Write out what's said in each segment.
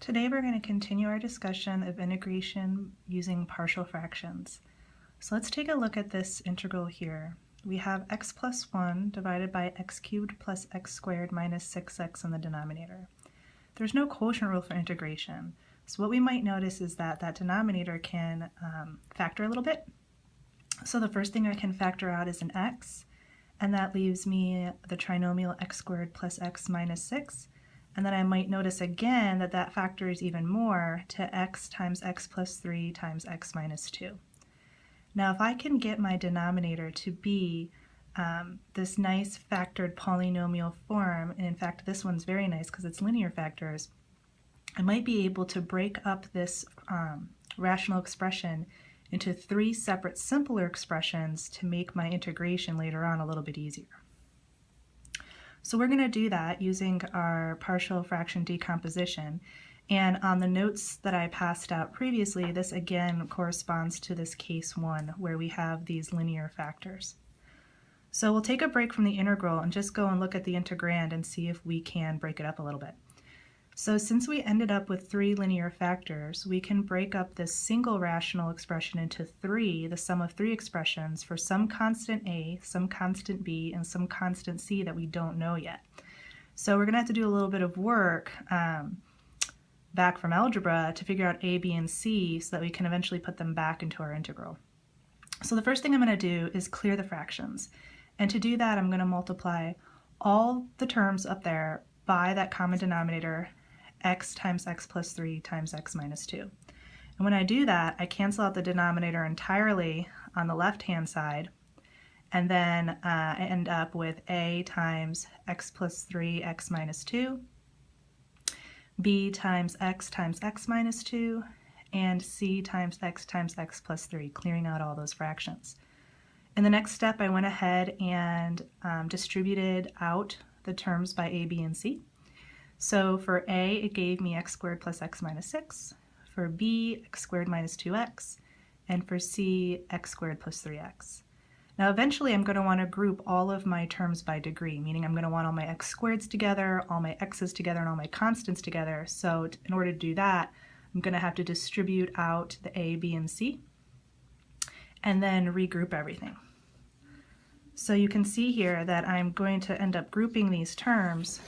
Today we're going to continue our discussion of integration using partial fractions. So let's take a look at this integral here. We have x plus 1 divided by x cubed plus x squared minus 6x in the denominator. There's no quotient rule for integration, so what we might notice is that that denominator can factor a little bit. So the first thing I can factor out is an x, and that leaves me the trinomial x squared plus x minus 6. And then I might notice again that that factors even more to x times x plus 3 times x minus 2. Now if I can get my denominator to be this nice factored polynomial form, and in fact this one's very nice because it's linear factors, I might be able to break up this rational expression into 3 separate simpler expressions to make my integration later on a little bit easier. So we're going to do that using our partial fraction decomposition, and on the notes that I passed out previously, this again corresponds to this case 1 where we have these linear factors. So we'll take a break from the integral and just go and look at the integrand and see if we can break it up a little bit. So since we ended up with 3 linear factors, we can break up this single rational expression into 3, the sum of 3 expressions for some constant a, some constant b, and some constant c that we don't know yet. So we're going to have to do a little bit of work back from algebra to figure out a, b, and c so that we can eventually put them back into our integral. So the first thing I'm going to do is clear the fractions. And to do that, I'm going to multiply all the terms up there by that common denominator, x times x plus 3 times x minus 2. And when I do that, I cancel out the denominator entirely on the left-hand side, and then I end up with a times x plus 3 x minus 2, b times x minus 2, and c times x plus 3, clearing out all those fractions. In the next step, I went ahead and distributed out the terms by a, b, and c. So for a, it gave me x squared plus x minus 6. For b, x squared minus 2x. And for c, x squared plus 3x. Now eventually I'm going to want to group all of my terms by degree, meaning I'm going to want all my x squareds together, all my x's together, and all my constants together. So in order to do that, I'm going to have to distribute out the a, b, and c, and then regroup everything. So you can see here that I'm going to end up grouping these terms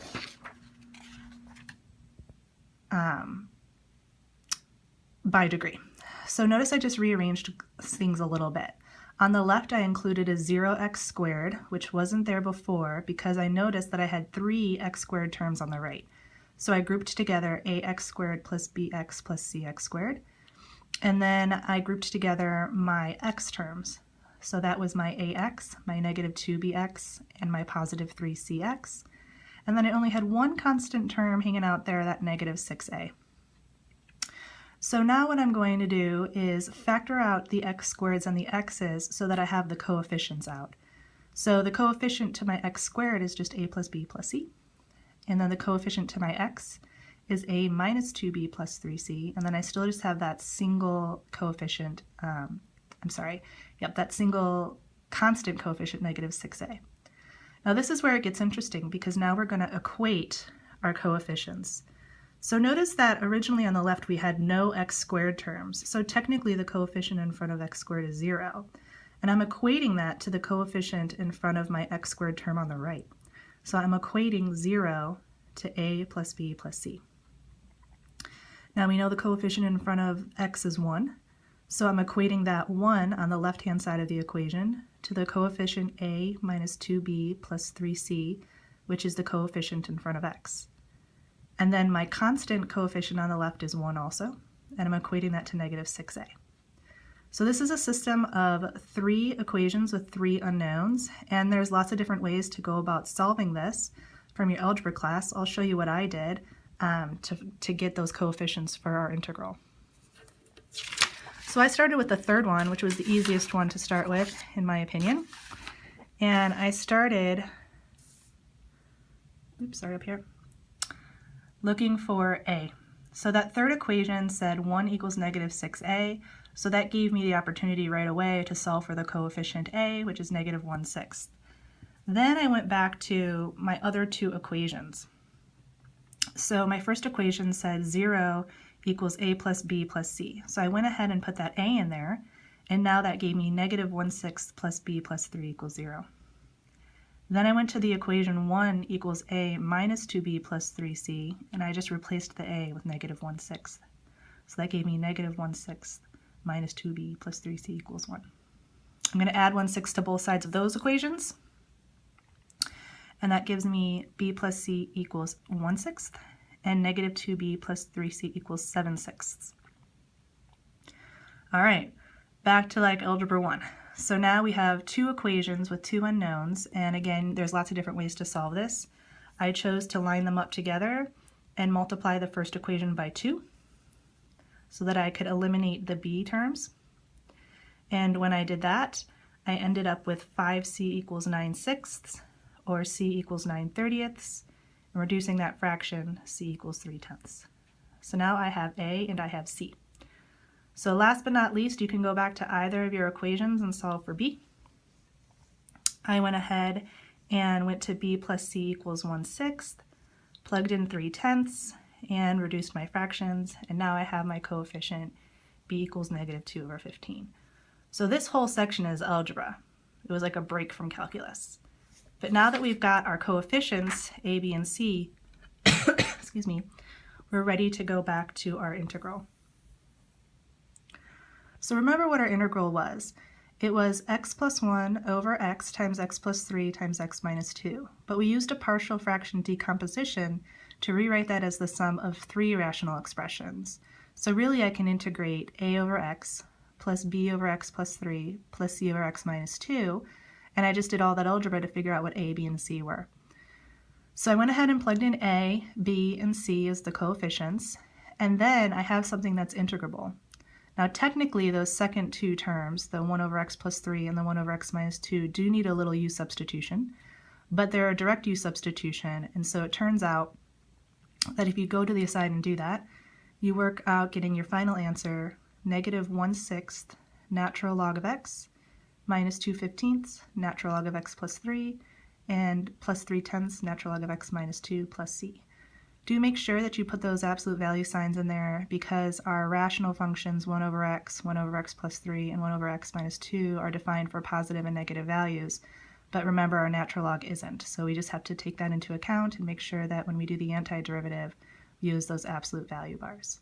by degree. So notice I just rearranged things a little bit. On the left I included a 0x squared, which wasn't there before because I noticed that I had 3 x squared terms on the right. So I grouped together ax squared plus bx plus cx squared, and then I grouped together my x terms. So that was my ax, my negative 2bx, and my positive 3cx. And then I only had one constant term hanging out there, that negative 6a. So now what I'm going to do is factor out the x squareds and the x's so that I have the coefficients out. So the coefficient to my x squared is just a plus b plus c. And then the coefficient to my x is a minus 2b plus 3c. And then I still just have that single coefficient, that single constant coefficient, negative 6a. Now this is where it gets interesting because now we're going to equate our coefficients. So notice that originally on the left we had no x squared terms, so technically the coefficient in front of x squared is 0. And I'm equating that to the coefficient in front of my x squared term on the right. So I'm equating 0 to a plus b plus c. Now we know the coefficient in front of x is 1, so I'm equating that 1 on the left-hand side of the equation to the coefficient a minus 2b plus 3c, which is the coefficient in front of x. And then my constant coefficient on the left is 1 also, and I'm equating that to negative 6a. So this is a system of 3 equations with 3 unknowns, and there's lots of different ways to go about solving this from your algebra class. I'll show you what I did to get those coefficients for our integral. So I started with the third one, which was the easiest one to start with, in my opinion. And I started, looking for a. So that third equation said 1 equals negative 6a, so that gave me the opportunity right away to solve for the coefficient a, which is negative 1/6. Then I went back to my other 2 equations. So my first equation said 0 equals a plus b plus c. So I went ahead and put that a in there, and now that gave me negative 1/6 plus b plus 3 equals 0. Then I went to the equation 1 equals a minus 2b plus 3c, and I just replaced the a with negative 1/6. So that gave me negative 1/6 minus 2b plus 3c equals 1. I'm going to add 1/6 to both sides of those equations, and that gives me b plus c equals 1/6, and negative 2b plus 3c equals 7/6. All right, back to like algebra 1. So now we have two equations with two unknowns, and again, there's lots of different ways to solve this. I chose to line them up together and multiply the first equation by 2 so that I could eliminate the b terms. And when I did that, I ended up with 5c equals 9/6, or c equals 9/30, and reducing that fraction, c equals 3/10. So now I have a and I have c. So last but not least, you can go back to either of your equations and solve for b. I went ahead and went to b plus c equals 1/6, plugged in 3/10, and reduced my fractions, and now I have my coefficient b equals negative 2/15. So this whole section is algebra. It was like a break from calculus. But now that we've got our coefficients, a, b, and c, excuse me, we're ready to go back to our integral. So remember what our integral was. It was x plus 1 over x times x plus 3 times x minus 2. But we used a partial fraction decomposition to rewrite that as the sum of three rational expressions. So really I can integrate a over x plus b over x plus 3 plus c over x minus 2, and I just did all that algebra to figure out what a, b, and c were. So I went ahead and plugged in a, b, and c as the coefficients, and then I have something that's integrable. Now technically those second two terms, the 1 over x plus 3 and the 1 over x minus 2, do need a little u substitution, but they're a direct u substitution, and so it turns out that if you go to the aside and do that, you work out getting your final answer negative 1/6 natural log of x minus 2/15 natural log of x plus 3 and plus 3/10 natural log of x minus 2 plus c. Do make sure that you put those absolute value signs in there because our rational functions 1 over x plus 3, and 1 over x minus 2 are defined for positive and negative values. But remember, our natural log isn't, so we just have to take that into account and make sure that when we do the antiderivative, we use those absolute value bars.